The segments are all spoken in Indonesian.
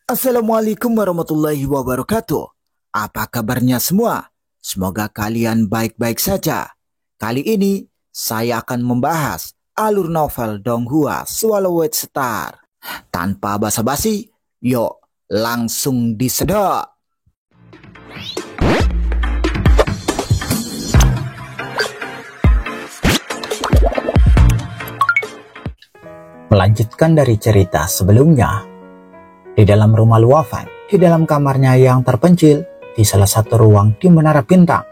Assalamualaikum warahmatullahi wabarakatuh. Apa kabarnya semua? Semoga kalian baik-baik saja. Kali ini saya akan membahas alur novel Donghua Swallowed Star. Tanpa basa-basi, yuk langsung disedot. Melanjutkan dari cerita sebelumnya, di dalam rumah Luo Feng, di dalam kamarnya yang terpencil, di salah satu ruang di Menara Bintang,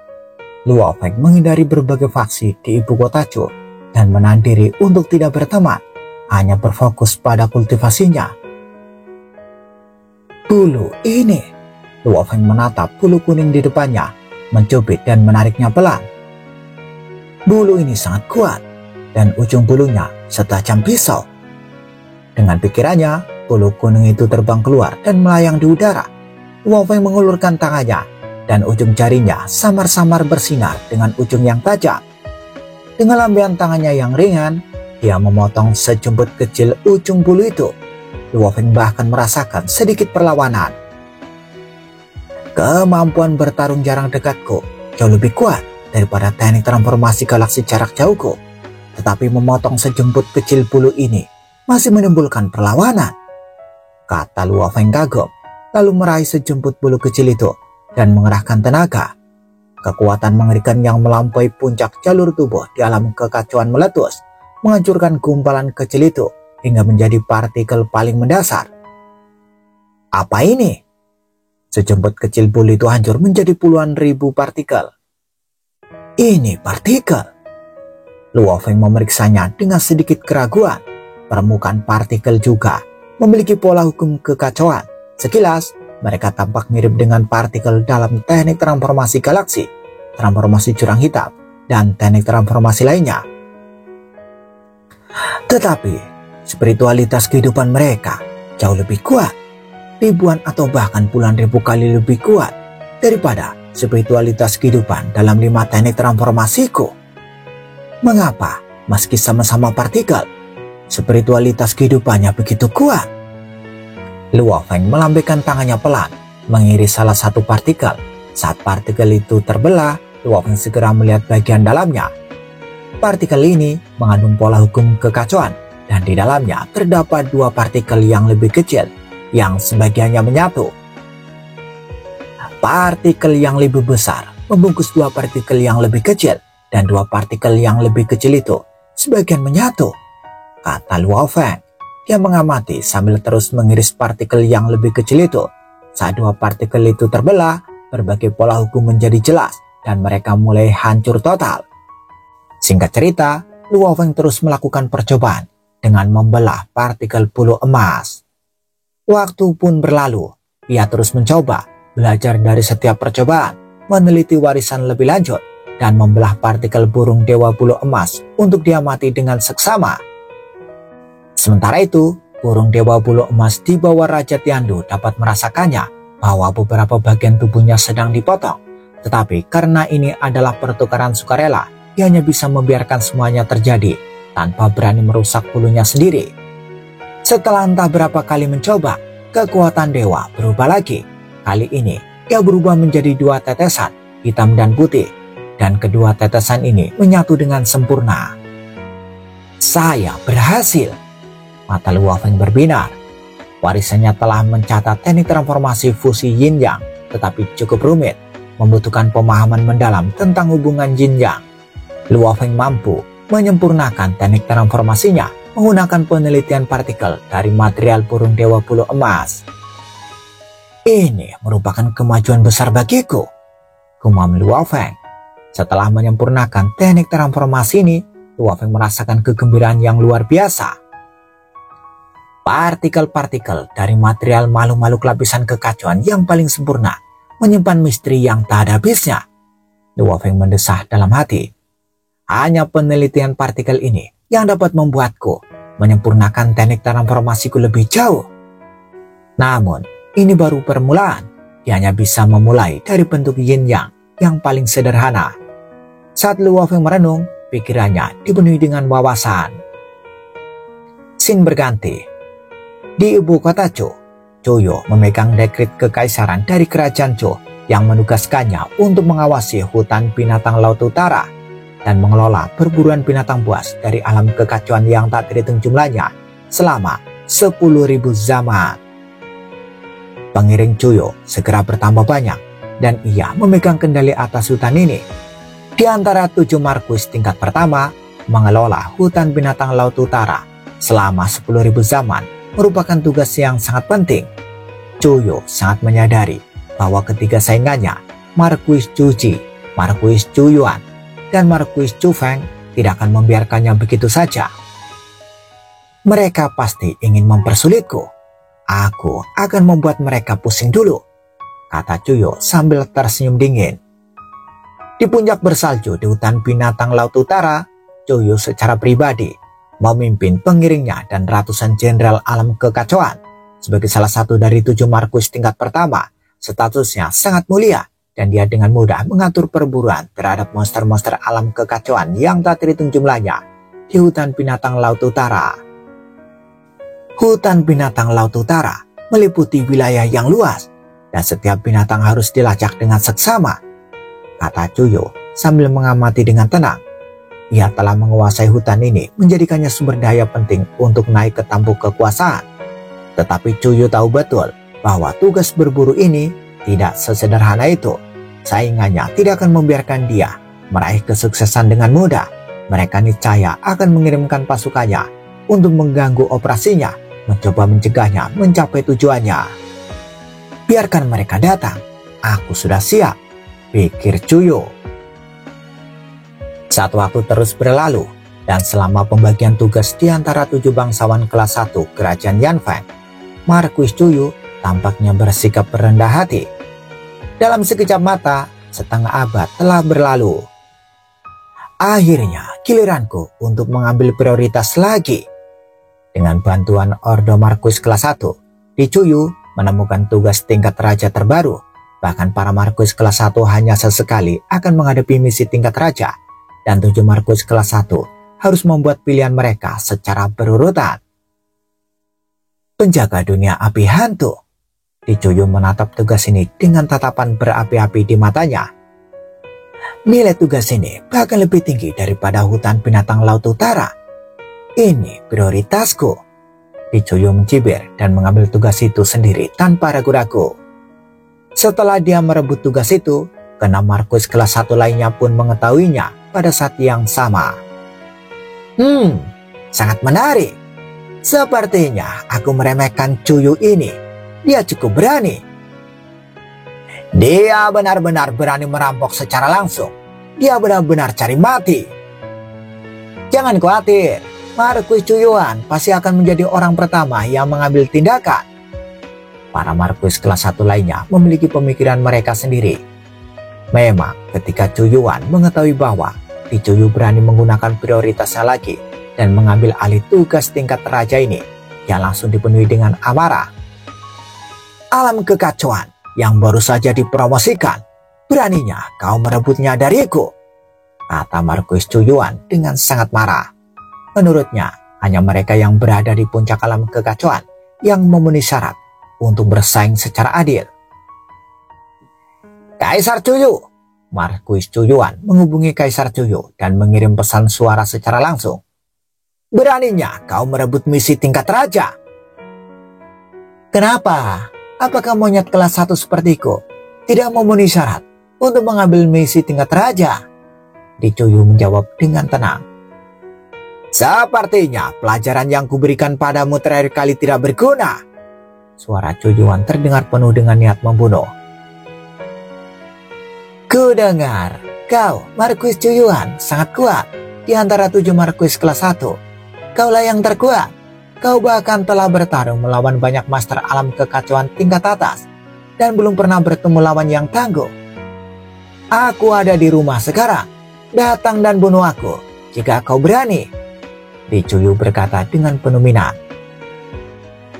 Luo Feng menghindari berbagai faksi di ibu kota Chu dan menahan diri untuk tidak berteman, hanya berfokus pada kultivasinya. Bulu ini, Luo Feng menatap bulu kuning di depannya, mencubit dan menariknya pelan. Bulu ini sangat kuat, dan ujung bulunya setajam pisau. Dengan pikirannya, bulu kuning itu terbang keluar dan melayang di udara. Luo Feng mengulurkan tangannya, dan ujung jarinya samar-samar bersinar dengan ujung yang tajam. Dengan lambaian tangannya yang ringan, dia memotong sejumput kecil ujung bulu itu. Luo Feng bahkan merasakan sedikit perlawanan. Kemampuan bertarung jarak dekatku jauh lebih kuat daripada teknik transformasi galaksi jarak jauhku. Tetapi memotong sejumput kecil bulu ini masih menimbulkan perlawanan, kata Luo Feng kagum, lalu meraih sejumput bulu kecil itu dan mengerahkan tenaga. Kekuatan mengerikan yang melampaui puncak jalur tubuh di alam kekacauan meletus, menghancurkan gumpalan kecil itu hingga menjadi partikel paling mendasar. Apa ini? Sejumput kecil bulu itu hancur menjadi puluhan ribu partikel. Ini partikel. Luo Feng memeriksanya dengan sedikit keraguan. Permukaan partikel juga memiliki pola hukum kekacauan. Sekilas, mereka tampak mirip dengan partikel dalam teknik transformasi galaksi, transformasi jurang hitam, dan teknik transformasi lainnya. Tetapi, spiritualitas kehidupan mereka jauh lebih kuat, ribuan atau bahkan puluhan ribu kali lebih kuat daripada spiritualitas kehidupan dalam 5 teknik transformasiku. Mengapa, meski sama-sama partikel, spiritualitas kehidupannya begitu kuat? Luo Feng melambaikan tangannya pelan, mengiris salah satu partikel. Saat partikel itu terbelah, Luo Feng segera melihat bagian dalamnya. Partikel ini mengandung pola hukum kekacauan, dan di dalamnya terdapat 2 partikel yang lebih kecil, yang sebagiannya menyatu. Partikel yang lebih besar membungkus 2 partikel yang lebih kecil, dan 2 partikel yang lebih kecil itu sebagian menyatu, kata Luo Feng. Dia mengamati sambil terus mengiris partikel yang lebih kecil itu. Saat 2 partikel itu terbelah, berbagai pola hukum menjadi jelas dan mereka mulai hancur total. Singkat cerita, Luo Feng terus melakukan percobaan dengan membelah partikel bulu emas. Waktu pun berlalu, dia terus mencoba, belajar dari setiap percobaan, meneliti warisan lebih lanjut, dan membelah partikel burung dewa bulu emas untuk diamati dengan seksama. Sementara itu, burung dewa bulu emas di bawah Raja Tiandu dapat merasakannya bahwa beberapa bagian tubuhnya sedang dipotong. Tetapi karena ini adalah pertukaran sukarela, dia hanya bisa membiarkan semuanya terjadi tanpa berani merusak bulunya sendiri. Setelah entah berapa kali mencoba, kekuatan dewa berubah lagi. Kali ini, dia berubah menjadi 2 tetesan, hitam dan putih. Dan kedua tetesan ini menyatu dengan sempurna. Saya berhasil. Mata Luo Feng berbinar. Warisannya telah mencatat teknik transformasi fusi yin yang, tetapi cukup rumit, membutuhkan pemahaman mendalam tentang hubungan yin yang. Luo Feng mampu menyempurnakan teknik transformasinya menggunakan penelitian partikel dari material burung dewa bulu emas. Ini merupakan kemajuan besar bagiku, gumam Luo Feng. Setelah menyempurnakan teknik transformasi ini, Luo Feng merasakan kegembiraan yang luar biasa. Partikel-partikel dari material makhluk-makhluk lapisan kekacauan yang paling sempurna menyimpan misteri yang tak ada habisnya. Luo Feng mendesah dalam hati. Hanya penelitian partikel ini yang dapat membuatku menyempurnakan teknik transformasiku lebih jauh. Namun, ini baru permulaan. Dia hanya bisa memulai dari bentuk yin yang paling sederhana. Saat Luo Feng merenung, pikirannya dipenuhi dengan wawasan. Scene berganti. Di ibu kota Chu, Cuyo memegang dekret kekaisaran dari kerajaan Zhou yang menugaskannya untuk mengawasi hutan binatang Laut Utara dan mengelola perburuan binatang buas dari alam kekacauan yang tak terhitung jumlahnya selama 10.000 zaman. Pengiring Cuyo segera bertambah banyak dan ia memegang kendali atas hutan ini. Di antara 7 markus tingkat pertama, mengelola hutan binatang Laut Utara selama 10.000 zaman merupakan tugas yang sangat penting. Cuyo sangat menyadari bahwa ketiga saingannya, Markuis Cuji, Markuis Cuyuan, dan Markuis Cufeng tidak akan membiarkannya begitu saja. Mereka pasti ingin mempersulitku. Aku akan membuat mereka pusing dulu, kata Cuyo sambil tersenyum dingin. Di puncak bersalju di hutan binatang Laut Utara, Cuyo secara pribadi memimpin pengiringnya dan ratusan jenderal alam kekacauan. Sebagai salah satu dari 7 markus tingkat pertama, statusnya sangat mulia dan dia dengan mudah mengatur perburuan terhadap monster-monster alam kekacauan yang tak terhitung jumlahnya di hutan binatang Laut Utara. Hutan binatang Laut Utara meliputi wilayah yang luas dan setiap binatang harus dilacak dengan seksama, kata Cuyo sambil mengamati dengan tenang. Ia telah menguasai hutan ini menjadikannya sumber daya penting untuk naik ke tampuk kekuasaan. Tetapi Cuyo tahu betul bahwa tugas berburu ini tidak sesederhana itu. Saingannya tidak akan membiarkan dia meraih kesuksesan dengan mudah. Mereka niscaya akan mengirimkan pasukannya untuk mengganggu operasinya, mencoba mencegahnya mencapai tujuannya. Biarkan mereka datang, aku sudah siap, pikir Cuyo. Saat waktu terus berlalu, dan selama pembagian tugas di antara 7 bangsawan kelas 1 kerajaan Yanfeng, Markuis Cuyo tampaknya bersikap rendah hati. Dalam sekejap mata, setengah abad telah berlalu. Akhirnya giliranku untuk mengambil prioritas lagi. Dengan bantuan Ordo Markuis kelas 1, di Cuyo menemukan tugas tingkat raja terbaru. Bahkan para Markuis kelas 1 hanya sesekali akan menghadapi misi tingkat raja, dan 7 Markuis kelas 1 harus membuat pilihan mereka secara berurutan. Penjaga dunia api hantu. Cuyo menatap tugas ini dengan tatapan berapi-api di matanya. Nilai tugas ini bahkan lebih tinggi daripada hutan binatang Laut Utara. Ini prioritasku. Cuyo mencibir dan mengambil tugas itu sendiri tanpa ragu-ragu. Setelah dia merebut tugas itu, keenam Markuis kelas 1 lainnya pun mengetahuinya pada saat yang sama. Sangat menarik. Sepertinya aku meremehkan Cuyo ini. Dia cukup berani. Dia benar-benar berani merampok secara langsung. Dia benar-benar cari mati. Jangan khawatir, Markuis Cuyuan pasti akan menjadi orang pertama yang mengambil tindakan. Para Markuis kelas 1 lainnya memiliki pemikiran mereka sendiri. Memang ketika Cuyuan mengetahui bahwa Cuyo berani menggunakan prioritasnya lagi dan mengambil alih tugas tingkat raja ini, ia langsung dipenuhi dengan amarah. Alam kekacauan yang baru saja dipromosikan, beraninya kau merebutnya dariku, kata Markuis Cuyuan dengan sangat marah. Menurutnya, hanya mereka yang berada di puncak alam kekacauan yang memenuhi syarat untuk bersaing secara adil. Kaisar Cuyo, Markuis Cuyuan menghubungi Kaisar Cuyo dan mengirim pesan suara secara langsung. Beraninya kau merebut misi tingkat raja. Kenapa? Apakah monyet kelas 1 sepertiku tidak memenuhi syarat untuk mengambil misi tingkat raja? Cuyo menjawab dengan tenang. Sepertinya pelajaran yang kuberikan padamu terakhir kali tidak berguna. Suara Cuyuan terdengar penuh dengan niat membunuh. Kudengar, kau Markuis Cuyuan sangat kuat di antara 7 Markuis kelas 1. Kaulah yang terkuat. Kau bahkan telah bertarung melawan banyak master alam kekacauan tingkat atas dan belum pernah bertemu lawan yang tangguh. Aku ada di rumah sekarang. Datang dan bunuh aku jika kau berani. Cuyo berkata dengan penuh minat.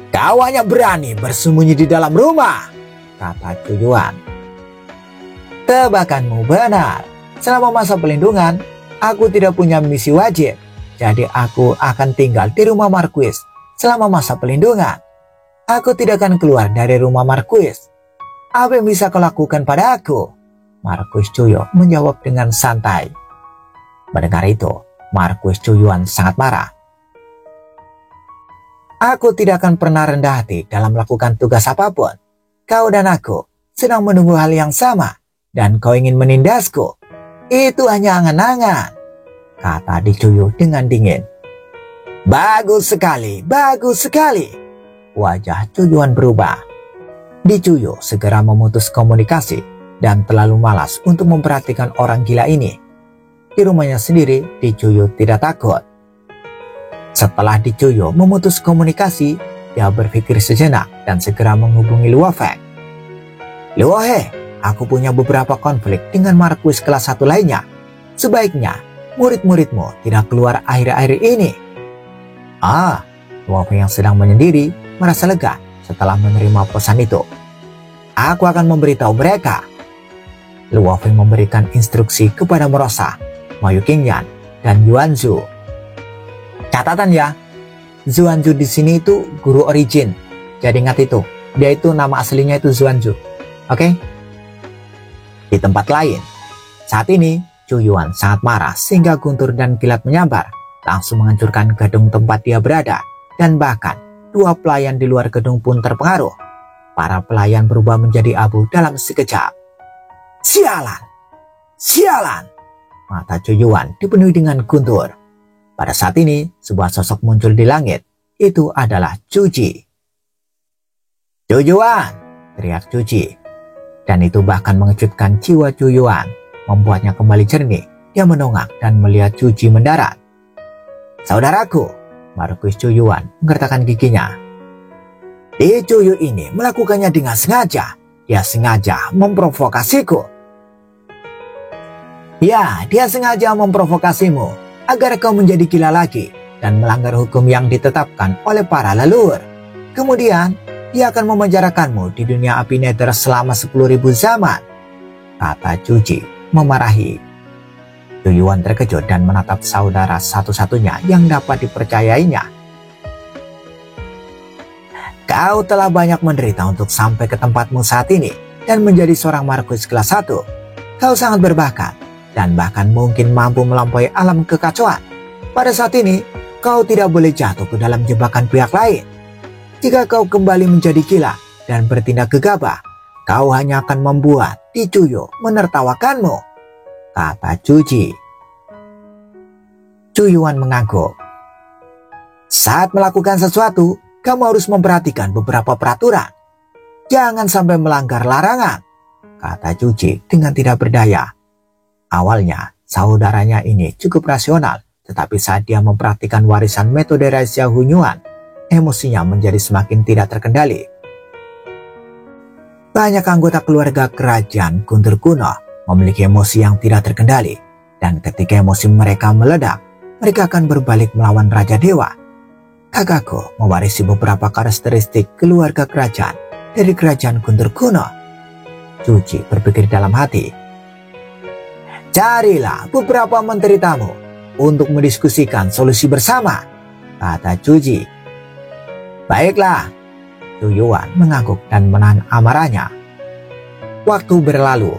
Kau hanya berani bersembunyi di dalam rumah, kata Cuyuan. Tebakanmu benar. Selama masa pelindungan, aku tidak punya misi wajib. Jadi aku akan tinggal di rumah Markuis selama masa pelindungan. Aku tidak akan keluar dari rumah Marquis. Apa yang bisa kau lakukan pada aku? Marquis Cuyo menjawab dengan santai. Mendengar itu, Marquis Cuyuan sangat marah. Aku tidak akan pernah rendah hati dalam melakukan tugas apapun. Kau dan aku sedang menunggu hal yang sama, dan kau ingin menindasku. Itu hanya angan-angan, kata Di Cuyo dengan dingin. Bagus sekali, bagus sekali. Wajah Cuyuan berubah. Di Cuyo segera memutus komunikasi dan terlalu malas untuk memperhatikan orang gila ini. Di rumahnya sendiri, Di Cuyo tidak takut. Setelah Di Cuyo memutus komunikasi, dia berpikir sejenak dan segera menghubungi Luo Feng. Luo He, aku punya beberapa konflik dengan Marquis kelas 1 lainnya. Sebaiknya murid-muridmu tidak keluar akhir-akhir ini. Luo Feng yang sedang menyendiri merasa lega setelah menerima pesan itu. Aku akan memberitahu mereka. Luo Feng memberikan instruksi kepada Merosa, Mayu Qingyan, dan Yuanzhu. Catatan ya, Zuanzhu di sini itu guru origin. Jadi ingat itu, dia itu nama aslinya itu Zuanzhu. Oke? Di tempat lain, saat ini Cuyuan sangat marah sehingga guntur dan kilat menyambar, langsung menghancurkan gedung tempat dia berada, dan bahkan 2 pelayan di luar gedung pun terpengaruh. Para pelayan berubah menjadi abu dalam sekejap. Sialan! Sialan! Mata Cuyuan dipenuhi dengan guntur. Pada saat ini, sebuah sosok muncul di langit. Itu adalah Cuji. Cuyuan! Teriak Cuji. Dan itu bahkan mengejutkan jiwa Cuyuan, membuatnya kembali jernih. Dia menongak dan melihat Cuji mendarat. Saudaraku, Marquis Cuyuan menggertakkan giginya. Di Cuyu ini melakukannya dengan sengaja. Dia sengaja memprovokasiku. Ya, dia sengaja memprovokasimu agar kau menjadi gila lagi dan melanggar hukum yang ditetapkan oleh para leluhur. Kemudian, dia akan memenjarakanmu di dunia api nether selama 10.000 zaman, kata Cuji memarahi. Cuyuan terkejut dan menatap saudara satu-satunya yang dapat dipercayainya. Kau telah banyak menderita untuk sampai ke tempatmu saat ini dan menjadi seorang Marquis kelas 1. Kau sangat berbakat dan bahkan mungkin mampu melampaui alam kekacauan. Pada saat ini, kau tidak boleh jatuh ke dalam jebakan pihak lain. Jika kau kembali menjadi gila dan bertindak gegabah, kau hanya akan membuat Di Cuyo menertawakanmu, kata Cuji. Cuyuan mengangguk. Saat melakukan sesuatu, kamu harus memperhatikan beberapa peraturan. Jangan sampai melanggar larangan, kata Cuji dengan tidak berdaya. Awalnya, saudaranya ini cukup rasional, tetapi saat dia memperhatikan warisan metode rahasia Hunyuan, emosinya menjadi semakin tidak terkendali. Banyak anggota keluarga kerajaan Guntur kuno memiliki emosi yang tidak terkendali, dan ketika emosi mereka meledak, mereka akan berbalik melawan Raja Dewa. Kakakku mewarisi beberapa karakteristik keluarga kerajaan dari kerajaan Guntur kuno. Cuji berpikir dalam hati. Carilah beberapa menteri tamu untuk mendiskusikan solusi bersama, kata Cuji. Baiklah, Cuyuan mengangguk dan menahan amarahnya. Waktu berlalu,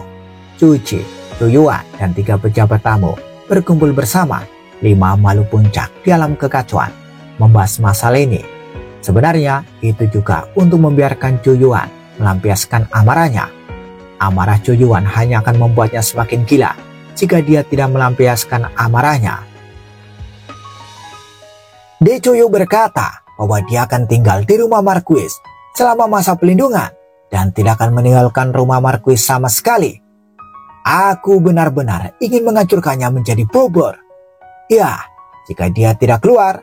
Cuji, Cuyuan, dan 3 pejabat tamu berkumpul bersama 5 makhluk puncak di alam kekacauan, membahas masalah ini. Sebenarnya itu juga untuk membiarkan Cuyuan melampiaskan amarahnya. Amarah Cuyuan hanya akan membuatnya semakin gila jika dia tidak melampiaskan amarahnya. Di Cuyo berkata bahwa dia akan tinggal di rumah Marquis selama masa pelindungan dan tidak akan meninggalkan rumah Marquis sama sekali. Aku benar-benar ingin menghancurkannya menjadi bubur. Ya, jika dia tidak keluar,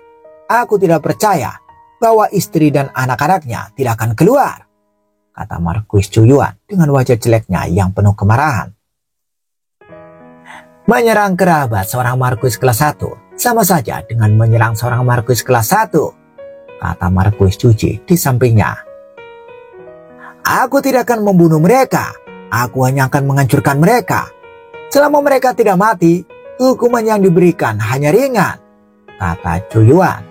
aku tidak percaya bahwa istri dan anak-anaknya tidak akan keluar, kata Marquis Cuyuan dengan wajah jeleknya yang penuh kemarahan. Menyerang kerabat seorang Marquis kelas 1 sama saja dengan menyerang seorang Marquis kelas 1, kata Marquis Cuji di sampingnya. Aku tidak akan membunuh mereka, aku hanya akan menghancurkan mereka. Selama mereka tidak mati, hukuman yang diberikan hanya ringan, kata Cuyuan.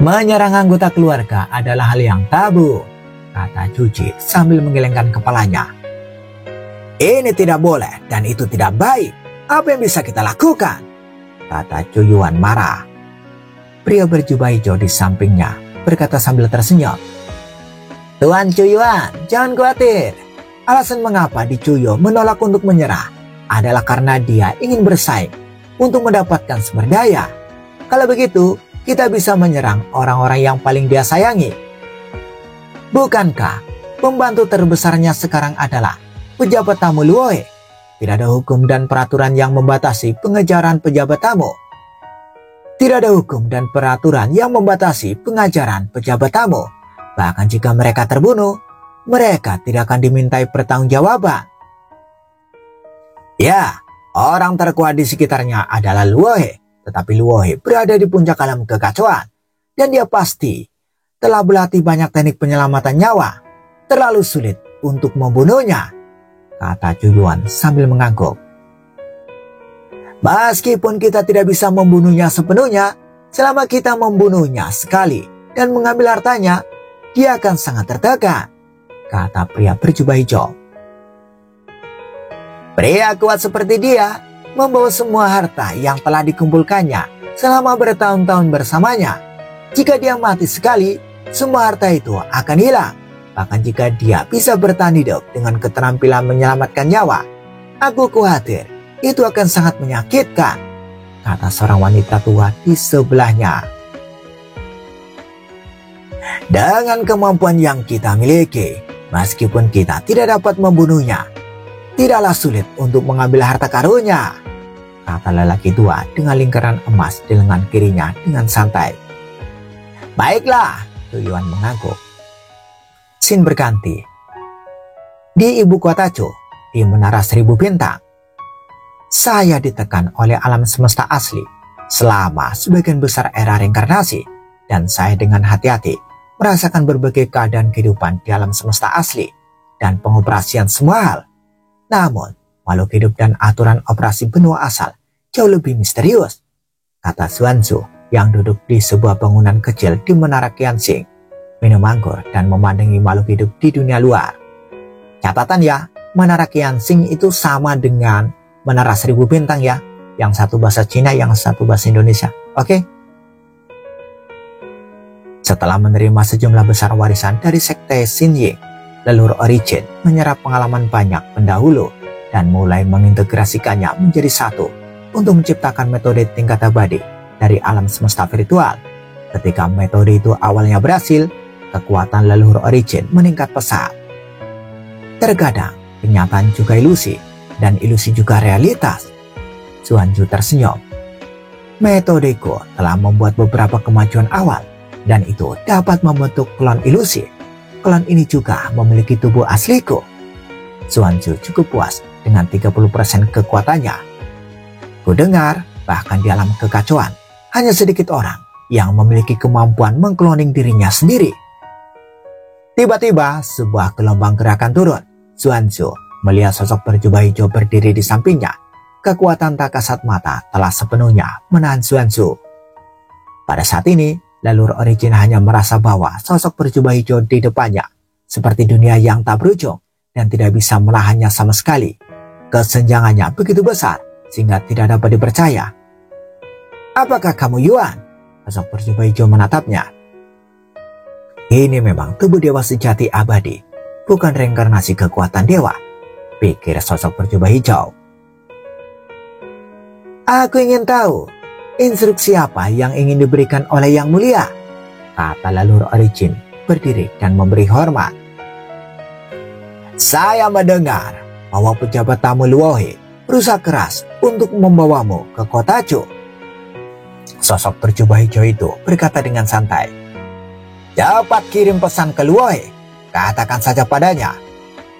Menyerang anggota keluarga adalah hal yang tabu, kata Cuci sambil menggelengkan kepalanya. Ini tidak boleh dan itu tidak baik. Apa yang bisa kita lakukan? Kata Cuyuan marah. Pria berjubah hijau di sampingnya berkata sambil tersenyum. Tuan Cuyuan, jangan khawatir. Alasan mengapa Di Cuyo menolak untuk menyerah adalah karena dia ingin bersaing untuk mendapatkan sumber daya. Kalau begitu, kita bisa menyerang orang-orang yang paling dia sayangi. Bukankah pembantu terbesarnya sekarang adalah pejabat tamu Luohe? Tidak ada hukum dan peraturan yang membatasi pengejaran pejabat tamu. Tidak ada hukum dan peraturan yang membatasi pengajaran pejabat tamu. Bahkan jika mereka terbunuh, mereka tidak akan dimintai pertanggungjawaban. Ya, orang terkuat di sekitarnya adalah Luohe. Tetapi Luohe berada di puncak alam kekacauan. Dan dia pasti telah berlatih banyak teknik penyelamatan nyawa. Terlalu sulit untuk membunuhnya, kata Cuyuan sambil mengangguk. Meskipun kita tidak bisa membunuhnya sepenuhnya, selama kita membunuhnya sekali dan mengambil hartanya, dia akan sangat tertekan, kata pria berjubah hijau. Pria kuat seperti dia membawa semua harta yang telah dikumpulkannya selama bertahun-tahun bersamanya. Jika dia mati sekali, semua harta itu akan hilang. Bahkan jika dia bisa bertahan hidup dengan keterampilan menyelamatkan nyawa, aku khawatir itu akan sangat menyakitkan, kata seorang wanita tua di sebelahnya. Dengan kemampuan yang kita miliki, meskipun kita tidak dapat membunuhnya, tidaklah sulit untuk mengambil harta karunnya, kata lelaki tua dengan lingkaran emas di lengan kirinya dengan santai. Baiklah, Cuyuan mengangguk. Scene berganti. Di ibu kota Chu, di Menara Seribu Bintang. Saya ditekan oleh alam semesta asli selama sebagian besar era reinkarnasi, dan saya dengan hati-hati merasakan berbagai keadaan kehidupan di alam semesta asli dan pengoperasian semua hal. Namun, makhluk hidup dan aturan operasi benua asal jauh lebih misterius, kata Xuanzu yang duduk di sebuah bangunan kecil di Menara Qianxing, minum anggur dan memandangi makhluk hidup di dunia luar. Catatan ya, Menara Qianxing itu sama dengan Menara Seribu Bintang ya, yang satu bahasa Cina, yang satu bahasa Indonesia. Oke? Setelah menerima sejumlah besar warisan dari sekte Xinyi, leluhur Origin menyerap pengalaman banyak pendahulu dan mulai mengintegrasikannya menjadi satu untuk menciptakan metode tingkat abadi dari alam semesta virtual. Ketika metode itu awalnya berhasil, kekuatan leluhur Origin meningkat pesat. Terkadang kenyataan juga ilusi, dan ilusi juga realitas. Xuanzu tersenyum. Metodeku telah membuat beberapa kemajuan awal, dan itu dapat membentuk klon ilusi. Klon ini juga memiliki tubuh asliku. Xuanzu cukup puas dengan 30% kekuatannya. Ku dengar, bahkan di alam kekacauan, hanya sedikit orang yang memiliki kemampuan mengkloning dirinya sendiri. Tiba-tiba, sebuah gelombang gerakan turun. Xuanzu melihat sosok berjubah hijau berdiri di sampingnya. Kekuatan tak kasat mata telah sepenuhnya menahan Xuanzu. Pada saat ini, leluhur Origin hanya merasa bahwa sosok berjubah hijau di depannya seperti dunia yang tak berujung dan tidak bisa menahannya sama sekali. Kesenjangannya begitu besar sehingga tidak dapat dipercaya. Apakah kamu Yuan? Sosok berjubah hijau menatapnya. Ini memang tubuh dewa sejati abadi, bukan reinkarnasi kekuatan dewa, pikir sosok berjubah hijau. Aku ingin tahu, instruksi apa yang ingin diberikan oleh Yang Mulia? Kata leluhur Origin berdiri dan memberi hormat. Saya mendengar bahwa pejabat tamu Luohe berusaha keras untuk membawamu ke kota Chu. Sosok berjubah hijau itu berkata dengan santai. Cepat kirim pesan ke Luohe. Katakan saja padanya,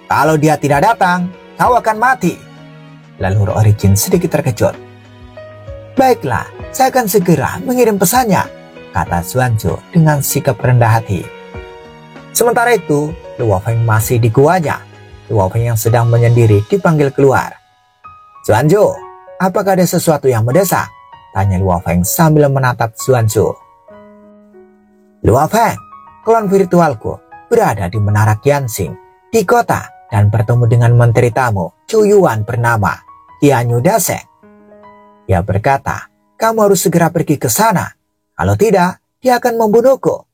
kalau dia tidak datang, kau akan mati. Leluhur Origin sedikit terkejut. Baiklah, saya akan segera mengirim pesannya, kata Xuanzu dengan sikap rendah hati. Sementara itu, Luo Feng masih di guanya. Luo Feng yang sedang menyendiri dipanggil keluar. Xuanzu, apakah ada sesuatu yang mendesak? Tanya Luo Feng sambil menatap Xuanzu. Luo Feng, klon virtualku, berada di Menara Qianxing di kota dan bertemu dengan menteri tamu Chu Yuan bernama Tianyu Daseng. Dia berkata, kamu harus segera pergi ke sana. Kalau tidak, dia akan membunuhku.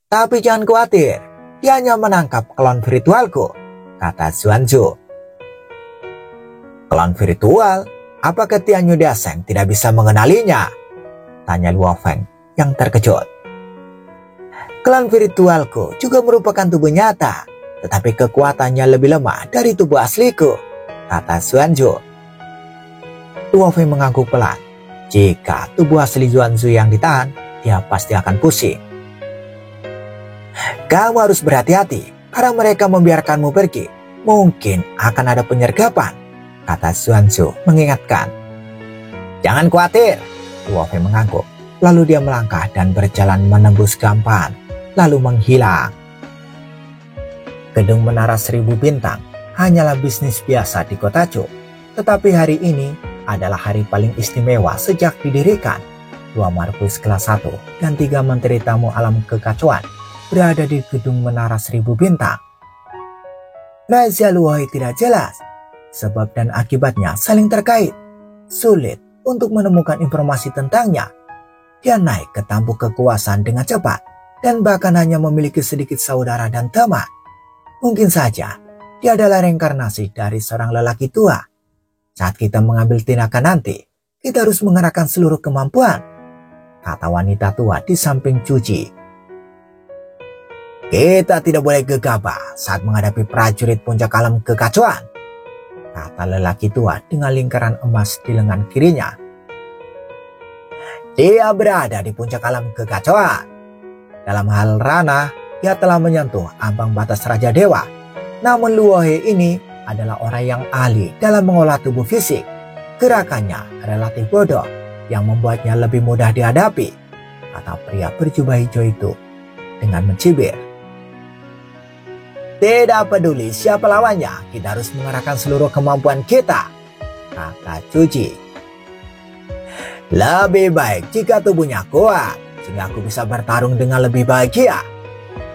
Tapi jangan khawatir, dia hanya menangkap klon virtualku, kata Xuanzhu. Klon virtual? Apakah Tianyu Daseng tidak bisa mengenalinya? Tanya Luo Feng yang terkejut. Klon virtualku juga merupakan tubuh nyata, tetapi kekuatannya lebih lemah dari tubuh asliku, kata Xuanzhu. Luo Feng mengangguk pelan. Jika tubuh asli Xuanzhu yang ditahan, dia pasti akan pusing. Kamu harus berhati-hati karena mereka membiarkanmu pergi. Mungkin akan ada penyergapan, kata Xuanzhu mengingatkan. Jangan khawatir, Luo Feng mengangguk. Lalu dia melangkah dan berjalan menembus Gampan, lalu menghilang. Gedung Menara 1000 Bintang hanyalah bisnis biasa di kota Chu. Tetapi hari ini adalah hari paling istimewa sejak didirikan. 2 markuis kelas 1 dan 3 menteri tamu alam kekacauan berada di gedung Menara 1000 Bintang. Rahasia Luohe tidak jelas, sebab dan akibatnya saling terkait. Sulit untuk menemukan informasi tentangnya. Dia naik ke tampuk kekuasaan dengan cepat dan bahkan hanya memiliki sedikit saudara dan teman. Mungkin saja dia adalah reinkarnasi dari seorang lelaki tua. Saat kita mengambil tindakan nanti, kita harus mengerahkan seluruh kemampuan, kata wanita tua di samping Cuci. Kita tidak boleh gegabah saat menghadapi prajurit puncak alam kekacauan, kata lelaki tua dengan lingkaran emas di lengan kirinya. Dia berada di puncak alam kekacauan. Dalam hal ranah, dia telah menyentuh ambang batas Raja Dewa. Namun Luohe ini adalah orang yang ahli dalam mengolah tubuh fisik. Gerakannya relatif bodoh yang membuatnya lebih mudah dihadapi, kata pria berjubah hijau itu dengan mencibir. Tidak peduli siapa lawannya, kita harus mengerahkan seluruh kemampuan kita, kata Cuci. Lebih baik jika tubuhnya kuat, sehingga aku bisa bertarung dengan lebih bahagia.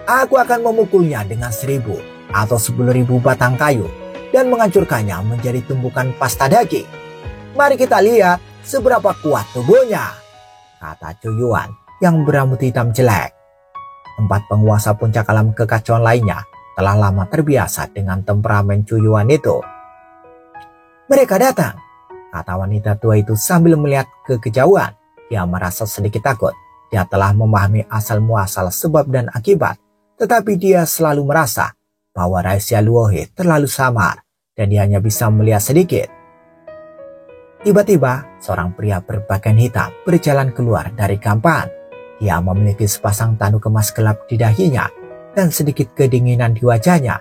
Aku akan memukulnya dengan 1000 atau 10.000 batang kayu dan menghancurkannya menjadi tumpukan pasta daging. Mari kita lihat seberapa kuat tubuhnya, kata Chu Yuan yang berambut hitam jelek. 4 penguasa puncak alam kekacauan lainnya telah lama terbiasa dengan temperamen Chu Yuan itu. Mereka datang, kata wanita tua itu sambil melihat ke kejauhan. Dia merasa sedikit takut. Dia telah memahami asal-muasal sebab dan akibat, tetapi dia selalu merasa bahwa rahasia Luohe terlalu samar dan dia hanya bisa melihat sedikit. Tiba-tiba, seorang pria berpakaian hitam berjalan keluar dari Gampan. Dia memiliki sepasang tanduk emas gelap di dahinya dan sedikit kedinginan di wajahnya.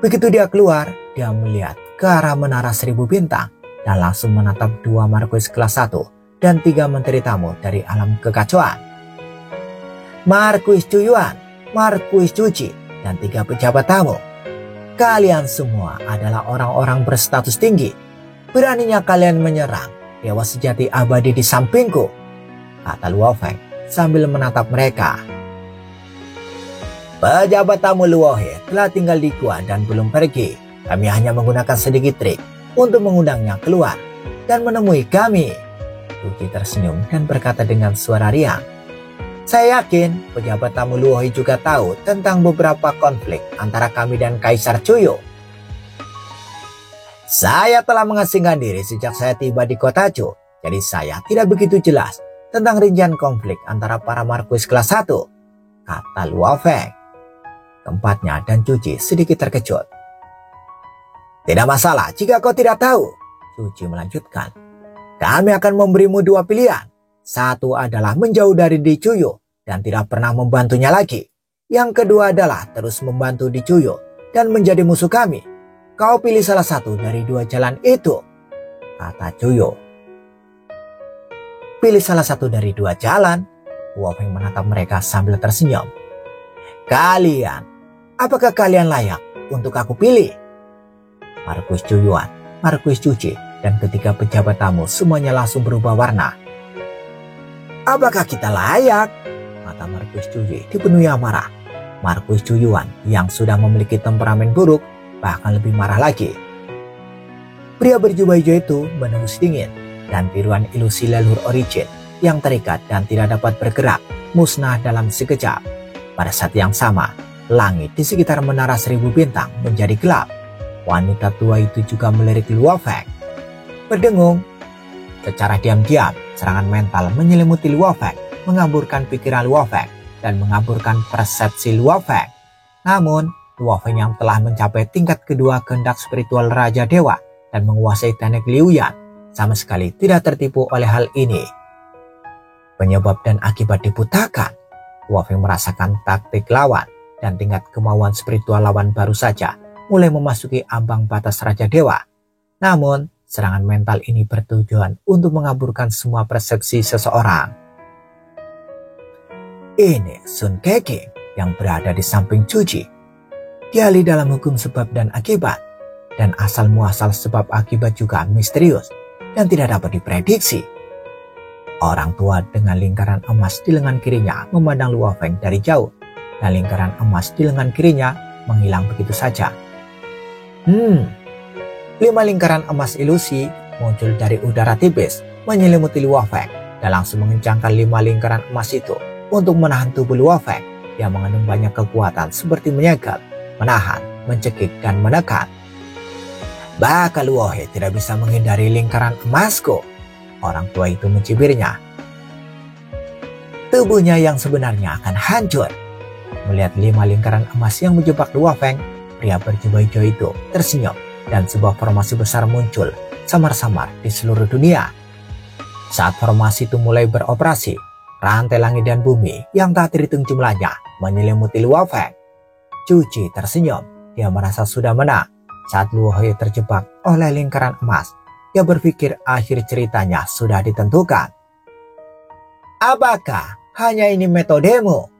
Begitu dia keluar, dia melihat ke arah Menara 1000 Bintang dan langsung menatap 2 markuis kelas 1 dan 3 menteri tamu dari alam kekacauan. Markuis Chu Yuan, Markuis Cuci, dan 3 pejabat tamu. Kalian semua adalah orang-orang berstatus tinggi. Beraninya kalian menyerang dewa sejati abadi di sampingku, kata Luo Feng sambil menatap mereka. Pejabat tamu Luohe telah tinggal di gua dan belum pergi. Kami hanya menggunakan sedikit trik untuk mengundangnya keluar dan menemui kami. Cuci tersenyum dan berkata dengan suara riang. Saya yakin pejabat tamu Luohe juga tahu tentang beberapa konflik antara kami dan Kaisar Cuyo. Saya telah mengasingkan diri sejak saya tiba di kota Chu, jadi saya tidak begitu jelas tentang rincian konflik antara para markuis kelas 1, kata Luo Feng. Keempatnya dan Cuci sedikit terkejut. Tidak masalah jika kau tidak tahu, Cuci melanjutkan. Kami akan memberimu 2 pilihan. Satu adalah menjauh dari Di Cuyo dan tidak pernah membantunya lagi. Yang kedua adalah terus membantu Di Cuyo dan menjadi musuh kami. Kau pilih salah satu dari 2 jalan itu, kata Cuyo. Pilih salah satu dari 2 jalan? Luo Feng menatap mereka sambil tersenyum. Apakah kalian layak untuk aku pilih? Markuis Chu Yuan, Markuis Cuci, dan ketiga pejabat tamu semuanya langsung berubah warna. Apakah kita layak? Mata Marquis Chuyi dipenuhi amarah. Marquis Chuyuan yang sudah memiliki temperamen buruk bahkan lebih marah lagi. Pria berjubah hijau itu menembus dingin dan tiruan ilusi leluhur origin yang terikat dan tidak dapat bergerak musnah dalam sekejap. Pada saat yang sama, langit di sekitar Menara Seribu Bintang menjadi gelap. Wanita tua itu juga melirik Luo Feng. Berdengung. Secara diam-diam, serangan mental menyelimuti Luo Feng, mengaburkan pikiran Luo Feng dan mengaburkan persepsi Luo Feng. Namun, Luo Feng yang telah mencapai tingkat kedua kehendak spiritual Raja Dewa dan menguasai teknik Liu Yan sama sekali tidak tertipu oleh hal ini. Penyebab dan akibat dibutakan. Luo Feng merasakan taktik lawan dan tingkat kemauan spiritual lawan baru saja mulai memasuki ambang batas Raja Dewa. Namun, serangan mental ini bertujuan untuk mengaburkan semua persepsi seseorang. Ini Sun Keqing yang berada di samping Chuyi. Dia ahli dalam hukum sebab dan akibat, dan asal muasal sebab akibat juga misterius dan tidak dapat diprediksi. Orang tua dengan lingkaran emas di lengan kirinya memandang Luo Feng dari jauh, dan lingkaran emas di lengan kirinya menghilang begitu saja. 5 lingkaran emas ilusi muncul dari udara tipis menyelimuti Luo Feng dan langsung mengencangkan 5 lingkaran emas itu untuk menahan tubuh Luo Feng yang mengandung banyak kekuatan seperti menyegel, menahan, mencekik, dan menekan. Bahkan Luo He tidak bisa menghindari lingkaran emasku. Orang tua itu mencibirnya. Tubuhnya yang sebenarnya akan hancur. Melihat 5 lingkaran emas yang menjebak Luo Feng, pria berjubah hijau itu tersenyum dan sebuah formasi besar muncul samar-samar di seluruh dunia. Saat formasi itu mulai beroperasi, rantai langit dan bumi yang tak terhitung jumlahnya menyelimuti Luo Feng. Chuyi tersenyum, dia merasa sudah menang. Saat Luo He terjebak oleh lingkaran emas, dia berpikir akhir ceritanya sudah ditentukan. Apakah hanya ini metodemu?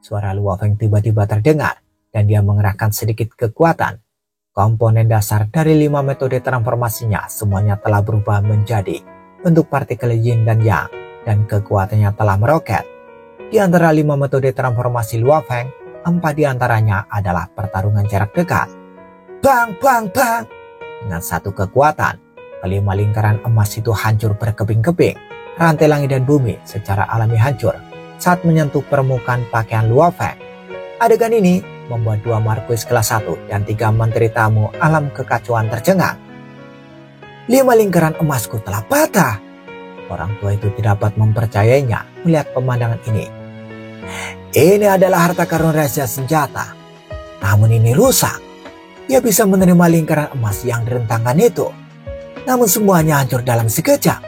Suara Luo Feng tiba-tiba terdengar dan dia mengerahkan sedikit kekuatan. Komponen dasar dari 5 metode transformasinya semuanya telah berubah menjadi bentuk partikel yin dan yang, dan kekuatannya telah meroket. Di antara 5 metode transformasi Luo Feng, 4 diantaranya adalah pertarungan jarak dekat. Bang, bang, bang! Dengan satu kekuatan, kelima lingkaran emas itu hancur berkeping-keping. Rantai langit dan bumi secara alami hancur saat menyentuh permukaan pakaian Luo Feng. Adegan ini membuat 2 marquis kelas 1 dan 3 menteri tamu alam kekacauan tercengang. 5 lingkaran emasku telah patah. Orang tua itu tidak dapat mempercayainya melihat pemandangan ini. Ini adalah harta karun rahasia senjata. Namun ini rusak. Dia bisa menerima lingkaran emas yang direntangkan itu. Namun semuanya hancur dalam sekejap.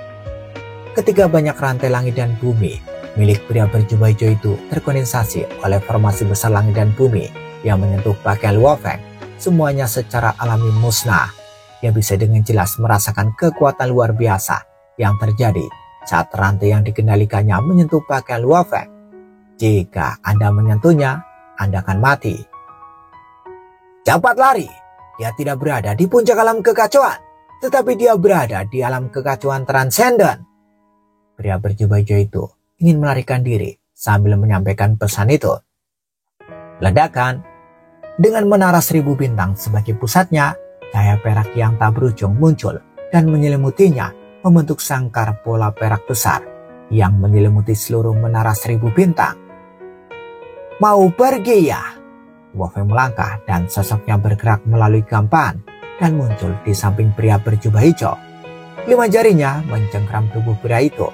Ketika banyak rantai langit dan bumi milik pria berjubah hijau itu terkondensasi oleh formasi besar langit dan bumi yang menyentuh pakaian Luo Feng, semuanya secara alami musnah. Dia bisa dengan jelas merasakan kekuatan luar biasa yang terjadi saat rantai yang dikendalikannya menyentuh pakaian Luo Feng. Jika Anda menyentuhnya, Anda akan mati. Cepat lari! Dia tidak berada di puncak alam kekacauan, tetapi dia berada di alam kekacauan transenden. Pria berjubah hijau itu ingin melarikan diri sambil menyampaikan pesan itu. Ledakan. Dengan Menara Seribu Bintang sebagai pusatnya, cahaya perak yang tak berujung muncul dan menyelimutinya membentuk sangkar bola perak besar yang menyelimuti seluruh Menara Seribu Bintang. Mau pergi ya? Luo Feng melangkah dan sosoknya bergerak melalui gampahan dan muncul di samping pria berjubah hijau. 5 jarinya mencengkram tubuh pria itu.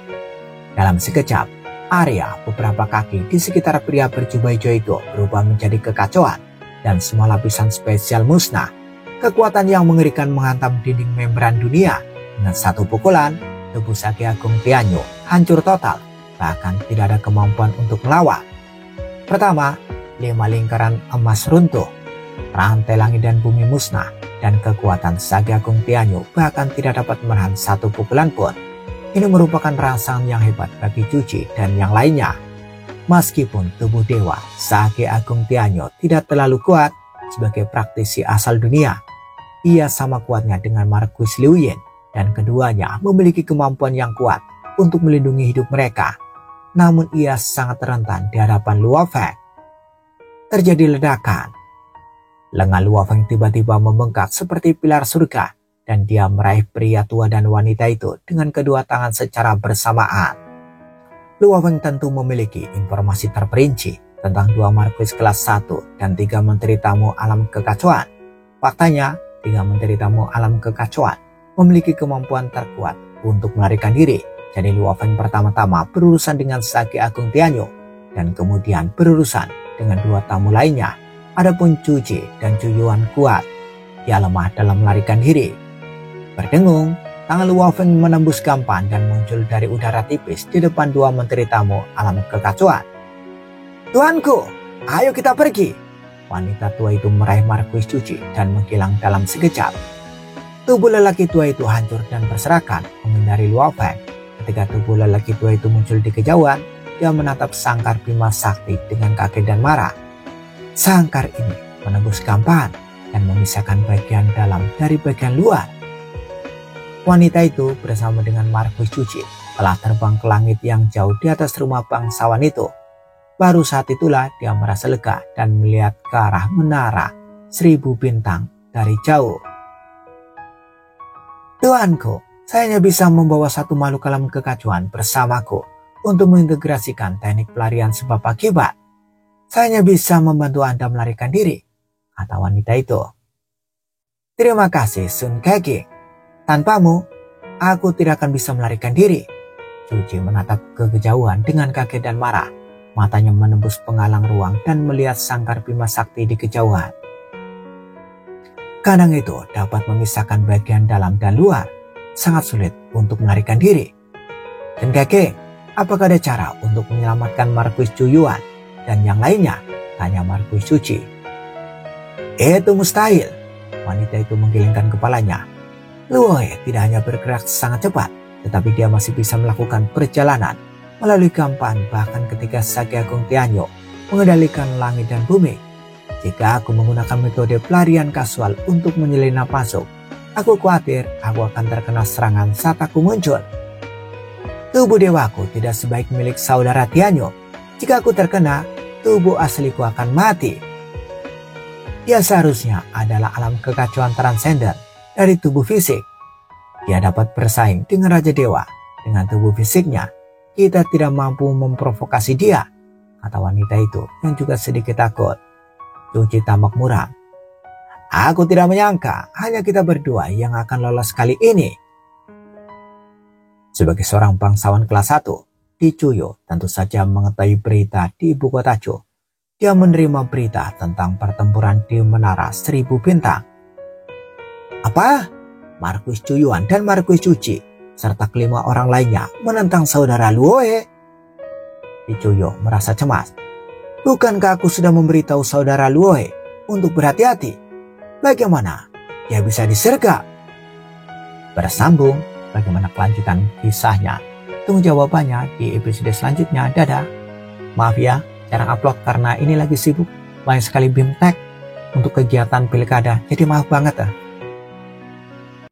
Dalam sekejap, area beberapa kaki di sekitar pria berjubah hijau itu berubah menjadi kekacauan dan semua lapisan spesial musnah. Kekuatan yang mengerikan menghantam dinding membran dunia. Dengan satu pukulan, tubuh Sage Agung Tianyu hancur total, bahkan tidak ada kemampuan untuk melawan. Pertama, 5 lingkaran emas runtuh, rantai langit dan bumi musnah, dan kekuatan Sage Agung Tianyu bahkan tidak dapat menahan satu pukulan pun. Ini merupakan rangsangan yang hebat bagi Chuyi dan yang lainnya. Meskipun tubuh dewa Sage Agung Tianyu tidak terlalu kuat sebagai praktisi asal dunia, ia sama kuatnya dengan Marquis Liu Yin dan keduanya memiliki kemampuan yang kuat untuk melindungi hidup mereka. namun ia sangat rentan di hadapan Luo Feng. Terjadi ledakan. Lengan Luo Feng tiba-tiba membengkak seperti pilar surga dan dia meraih pria tua dan wanita itu dengan kedua tangan secara bersamaan. Luo Feng tentu memiliki informasi terperinci tentang 2 marquis kelas 1 dan 3 menteri tamu alam kekacauan. Faktanya, 3 menteri tamu alam kekacauan memiliki kemampuan terkuat untuk melarikan diri. Jadi Luo Feng pertama-tama berurusan dengan Sage Agung Tianyu dan kemudian berurusan dengan 2 tamu lainnya. Adapun Chu Ji dan Chu Yuan kuat, dia lemah dalam melarikan diri. Berdengung, tangan Luo Feng menembus gampan dan muncul dari udara tipis di depan 2 menteri tamu alam kekacauan. "Tuanku, ayo kita pergi." Wanita tua itu meraih marquis Chu Ji dan menghilang dalam sekejap. Tubuh lelaki tua itu hancur dan berserakan menghindari Luo Feng. Ketika tubuh lelaki tua itu muncul di kejauhan, dia menatap sangkar Bima Sakti dengan kaget dan marah. Sangkar ini menembus gampan dan memisahkan bagian dalam dari bagian luar. Wanita itu bersama dengan Marquis Chu Ji telah terbang ke langit yang jauh di atas rumah bangsawan itu. Baru saat itulah dia merasa lega dan melihat ke arah menara 1000 bintang dari jauh. "Tuanku, saya hanya bisa membawa 1 makhluk alam kekacauan bersamaku untuk mengintegrasikan teknik pelarian sebab akibat. Saya hanya bisa membantu Anda melarikan diri," kata wanita itu. "Terima kasih Sun Kage. Tanpamu, aku tidak akan bisa melarikan diri." Chu Ji menatap ke kejauhan dengan kaget dan marah. Matanya menembus penghalang ruang dan melihat sangkar Bima Sakti di kejauhan. Kandang itu dapat memisahkan bagian dalam dan luar. Sangat sulit untuk melarikan diri. "Dan Kakek, apakah ada cara untuk menyelamatkan Marquis Chu Yuan dan yang lainnya?" tanya Marquis Chu Ji. "Itu mustahil." Wanita itu menggelengkan kepalanya. Luo He tidak hanya bergerak sangat cepat, tetapi dia masih bisa melakukan perjalanan melalui gampan bahkan ketika Sage Agung Tianyu mengendalikan langit dan bumi. Jika aku menggunakan metode pelarian kasual untuk menyelinap masuk, aku khawatir aku akan terkena serangan saat aku muncul. Tubuh dewaku tidak sebaik milik saudara Tianyu. Jika aku terkena, tubuh asliku akan mati. Dia seharusnya adalah alam kekacauan transenden dari tubuh fisik. Dia dapat bersaing dengan Raja Dewa. Dengan tubuh fisiknya, kita tidak mampu memprovokasi dia, kata wanita itu yang juga sedikit takut. Chu Ji tampak muram. "Aku tidak menyangka hanya kita berdua yang akan lolos kali ini." Sebagai seorang bangsawan kelas 1, Di Chuyo tentu saja mengetahui berita di ibu kota Chu. Dia menerima berita tentang pertempuran di Menara 1000 Bintang. "Apa? Marquis Chu Yuan dan Marquis Chu Ji serta kelima orang lainnya menentang saudara Luo He?" Di Chuyo merasa cemas. "Bukankah aku sudah memberitahu saudara Luo He untuk berhati-hati? Bagaimana dia bisa disergap?" Bersambung, bagaimana kelanjutan kisahnya? Tunggu jawabannya di episode selanjutnya. Dadah. Maaf ya, jarang upload karena ini lagi sibuk. Banyak sekali BIM tag untuk kegiatan pilkada. Jadi maaf banget ya.